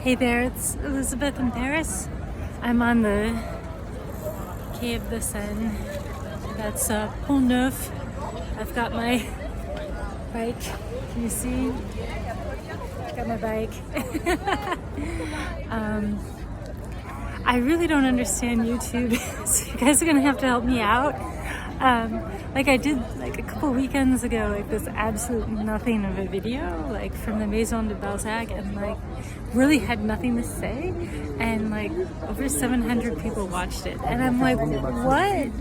Hey there, it's Elizabeth in Paris. I'm on the Quai of the Seine. That's Pont Neuf. I've got my bike. Can you see? I've got my bike. I really don't understand YouTube, so you guys are gonna have to help me out. Like I did like a couple weekends ago, like this absolute nothing of a video, like from the Maison de Balzac, and like really had nothing to say, and like over 700 people watched it, and I'm like, what?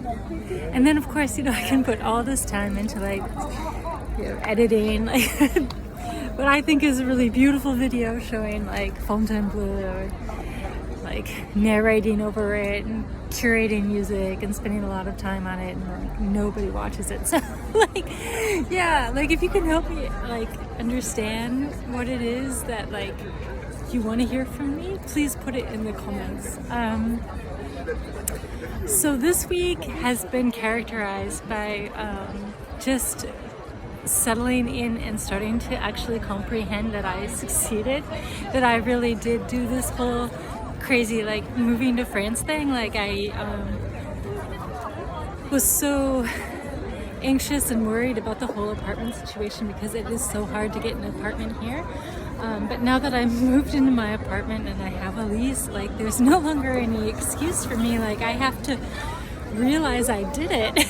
And then of course, I can put all this time into like editing, like what I think is a really beautiful video showing like Fontainebleau, or like narrating over it and curating music and spending a lot of time on it, and like nobody watches it. So like, yeah, like if you can help me like understand what it is that like you want to hear from me, please put it in the comments. So this week has been characterized by just settling in and starting to actually comprehend that I succeeded, that I really did do this whole crazy like moving to France thing. Like I was so anxious and worried about the whole apartment situation because it is so hard to get an apartment here. But now that I've moved into my apartment and I have a lease, like there's no longer any excuse for me. Like I have to realize I did it.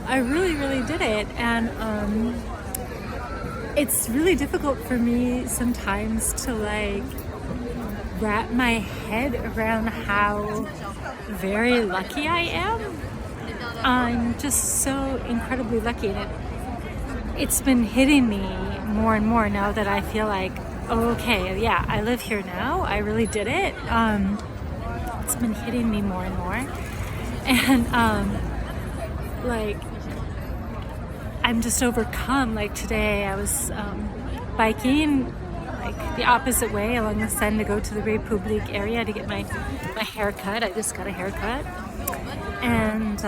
I really did it. And it's really difficult for me sometimes to like wrap my head around how very lucky I am. I'm just so incredibly lucky, and it's been hitting me more and more now that I feel like, oh, okay, yeah, I live here now. I really did it. It's been hitting me more and more, and like I'm just overcome. Like today, I was biking like the opposite way along the Seine to go to the République area to get my hair cut. I just got a haircut, and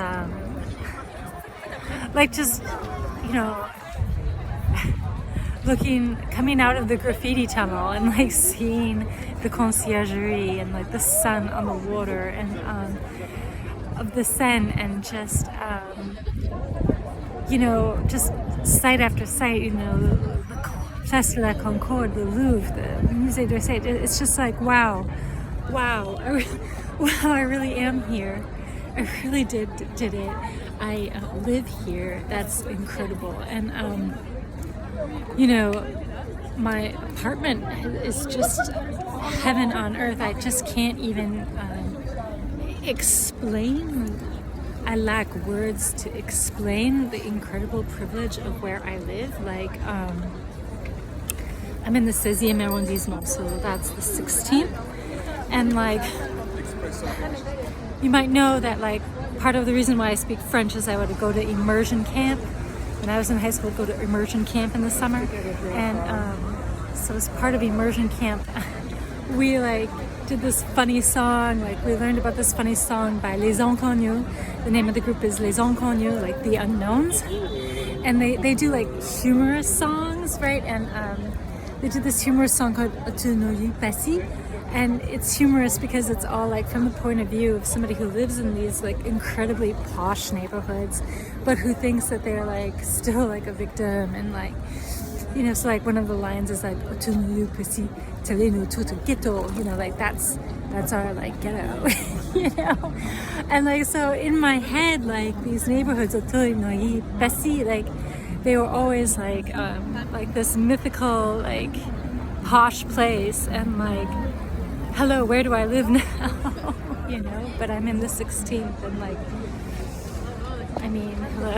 like just coming out of the graffiti tunnel and like seeing the conciergerie and like the sun on the water and of the Seine, and just just sight after sight, the Place de la Concorde, the Louvre, the Musée d'Orsay. It's just like, wow, I really am here. I really did it. I live here. That's incredible. And my apartment is just heaven on earth. I just can't even explain. I lack words to explain the incredible privilege of where I live. Like, I'm in the 16e arrondissement, so that's the 16th. And like, you might know that like part of the reason why I speak French is I would go to immersion camp. When I was in high school, I'd go to immersion camp in the summer. And so as part of immersion camp, we like did this funny song. Like we learned about this funny song by Les Inconnus. The name of the group is Les Inconnus, like the unknowns. And they do like humorous songs, right? And they did this humorous song called Autonomie Passy. And it's humorous because it's all like from the point of view of somebody who lives in these like incredibly posh neighborhoods, but who thinks that they're like still like a victim, and like, so like one of the lines is like Autonomie Passy, Teleno Toto Ghetto, like that's our like ghetto, and like so in my head, like these neighborhoods, Autonomie Passy, like they were always like this mythical like posh place, and like, hello, where do I live now? But I'm in the 16th, and like, I mean, hello.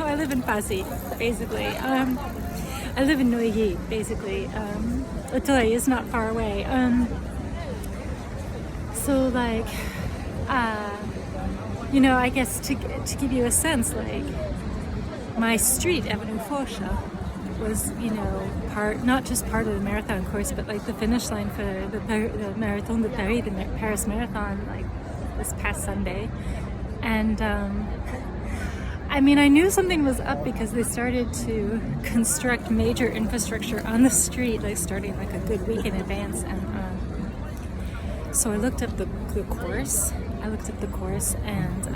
I live in Passy, basically. I live in Neuilly, basically. Auteuil is not far away. So like, I guess to give you a sense, like, my street, Avenue Fourche, was, not just part of the marathon course, but like the finish line for the Marathon de Paris, the Paris Marathon, like this past Sunday. And I mean, I knew something was up because they started to construct major infrastructure on the street, like starting like a good week in advance. And so I looked up the course. I looked up the course, and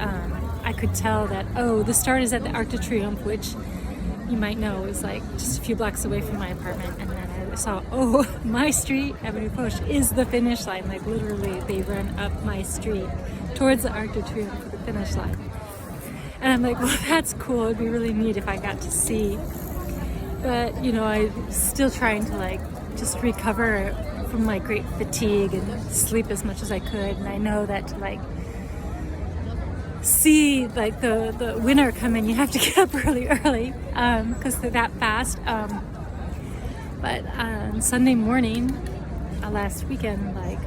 I could tell that, oh, the start is at the Arc de Triomphe, which you might know is like just a few blocks away from my apartment. And then I saw, oh, my street, Avenue Foch, is the finish line. Like literally, they run up my street towards the Arc de Triomphe for the finish line. And I'm like, well, that's cool. It'd be really neat if I got to see. But, you know, I'm still trying to like just recover from my great fatigue and sleep as much as I could. And I know that to like see like the winter come in, you have to get up really early because they're that fast. But on Sunday morning, last weekend, like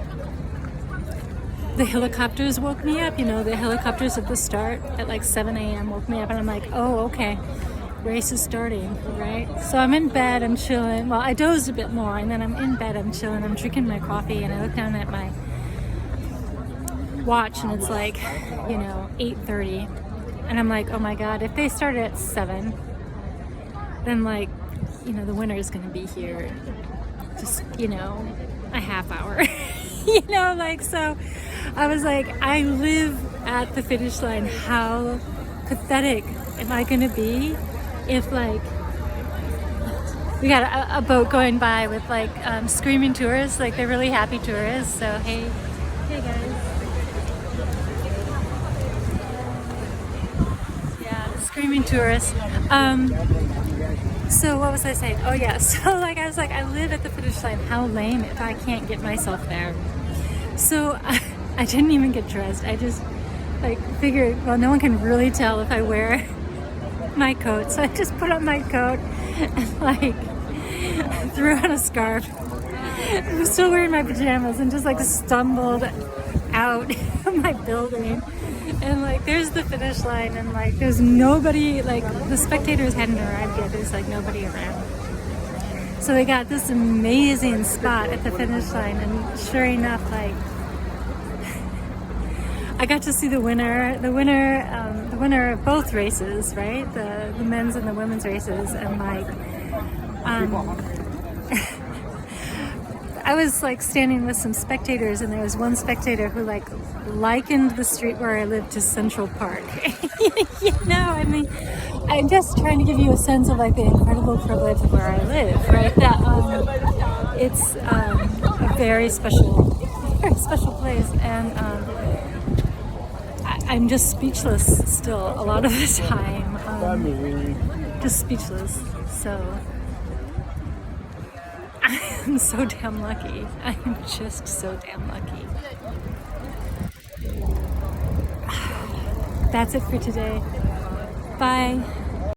the helicopters woke me up. You know, the helicopters at the start at like 7 a.m. woke me up, and I'm like, oh, okay, race is starting, right? So I'm in bed, I'm chilling. Well, I dozed a bit more, and then I'm in bed, I'm chilling, I'm drinking my coffee, and I look down at my watch, and it's like, you know, 8:30, and I'm like, oh my God, if they started at 7, then like, you know, the winter is going to be here just, you know, a half hour. You know, like, so I was like, I live at the finish line. How pathetic am I going to be if, like, we got a boat going by with, like, screaming tourists, like, they're really happy tourists. So, hey guys. Yeah, screaming tourists. So what was I saying? Oh yeah, so like I was like, I live at the finish line. How lame if I can't get myself there. So I didn't even get dressed. I just like figured, well, no one can really tell if I wear my coat. So I just put on my coat and like threw on a scarf. I was still wearing my pajamas and just like stumbled out of my building. And like there's the finish line, and like there's nobody, like the spectators hadn't arrived yet. There's like nobody around. So they got this amazing spot at the finish line, and sure enough, like I got to see the winner of both races, right? The men's and the women's races, and like I was like standing with some spectators, and there was one spectator who like likened the street where I live to Central Park. You know, I mean, I'm just trying to give you a sense of like the incredible privilege of where I live, right? That it's a very special place, and I'm just speechless still a lot of the time. Just speechless. So I'm so damn lucky. I'm just so damn lucky. That's it for today. Bye.